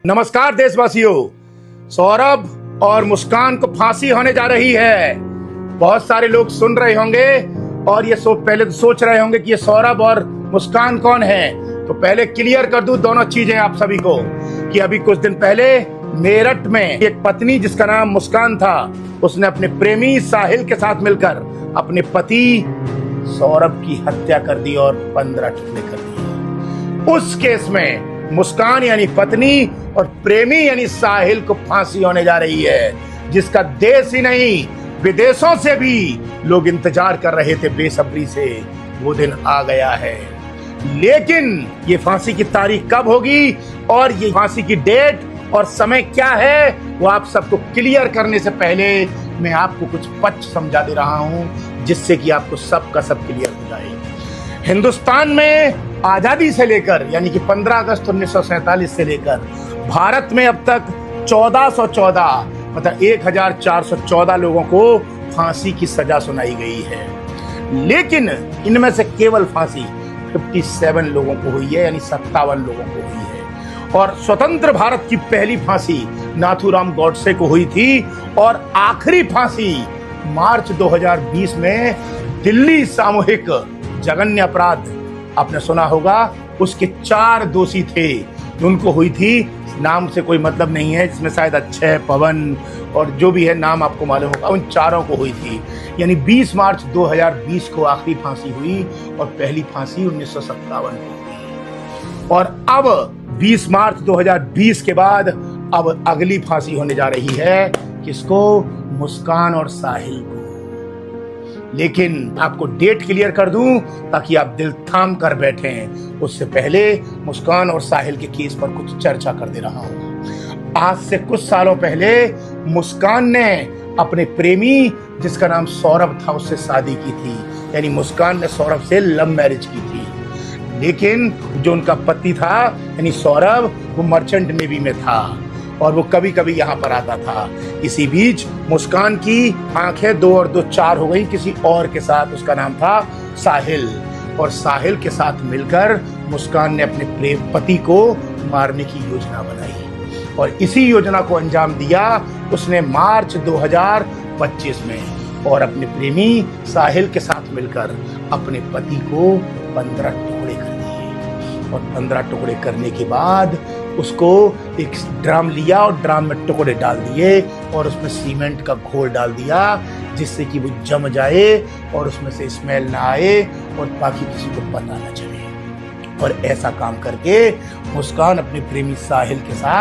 नमस्कार देशवासियों। सौरभ और मुस्कान को फांसी होने जा रही है। बहुत सारे लोग सुन रहे होंगे और ये पहले तो सोच रहे होंगे कि ये सौरभ और मुस्कान कौन है। तो पहले क्लियर कर दूं दोनों चीजें आप सभी को कि अभी कुछ दिन पहले मेरठ में एक पत्नी जिसका नाम मुस्कान था, उसने अपने प्रेमी साहिल के साथ मिलकर अपने पति सौरभ की हत्या कर दी और 15 टुकड़े कर दिए। उस केस में मुस्कान यानी पत्नी और प्रेमी यानी साहिल को फांसी होने जा रही है, जिसका देश ही नहीं विदेशों से भी लोग इंतजार कर रहे थे बेसब्री से। वो दिन आ गया है, लेकिन ये फांसी की तारीख कब होगी और ये फांसी की डेट और समय क्या है, वो आप सबको क्लियर करने से पहले मैं आपको कुछ पक्ष समझा दे रहा हूं, जिससे कि आपको सब का सब क्लियर हो जाए। हिंदुस्तान में आजादी से लेकर यानी कि 15 अगस्त 1947 से लेकर भारत में अब तक 1414 मतलब 1414 लोगों को फांसी की सजा सुनाई गई है, लेकिन इनमें से केवल फांसी 57 लोगों को हुई है, यानी 57 लोगों को हुई है। और स्वतंत्र भारत की पहली फांसी नाथूराम गॉडसे को हुई थी और आखिरी फांसी मार्च 2020 में दिल्ली सामूहिक जघन्य अपराध, आपने सुना होगा, उसके 4 दोषी थे, उनको हुई थी। नाम से कोई मतलब नहीं है, इसमें शायद अक्षय, पवन और जो भी है नाम आपको मालूम होगा, उन चारों को हुई थी। यानी 20 मार्च 2020 को आखिरी फांसी हुई और पहली फांसी 1957 को हुई। और अब 20 मार्च 2020 के बाद अब अगली फांसी होने जा रही है। किसको? मुस्कान और साहिल को। लेकिन आपको डेट क्लियर कर दूं ताकि आप दिल थाम कर बैठें। उससे पहले मुस्कान और साहिल के केस पर कुछ चर्चा कर दे रहा हूं। आज से कुछ सालों पहले मुस्कान ने अपने प्रेमी जिसका नाम सौरभ था उससे शादी की थी, यानी मुस्कान ने सौरभ से लव मैरिज की थी। लेकिन जो उनका पति था यानी सौरभ, वो मर्चेंट नेवी में था और वो कभी कभी यहाँ पर आता था। इसी बीच मुस्कान की आंखें 2 और 2 4 हो गई किसी और के साथ, उसका नाम था साहिल। और साहिल के साथ मिलकर मुस्कान ने अपने प्रेम पति को मारने की योजना बनाई और इसी योजना को अंजाम दिया उसने मार्च 2025 में। और अपने प्रेमी साहिल के साथ मिलकर अपने पति को 15 टुकड़े कर दिए और 15 टुकड़े करने के बाद उसको एक ड्रम लिया और ड्रम में टुकड़े डाल दिए और उसमें सीमेंट का घोल डाल दिया, जिससे कि वो जम जाए और उसमें से स्मेल ना आए और बाकी किसी को पता ना चले। और ऐसा काम करके मुस्कान अपने प्रेमी साहिल के साथ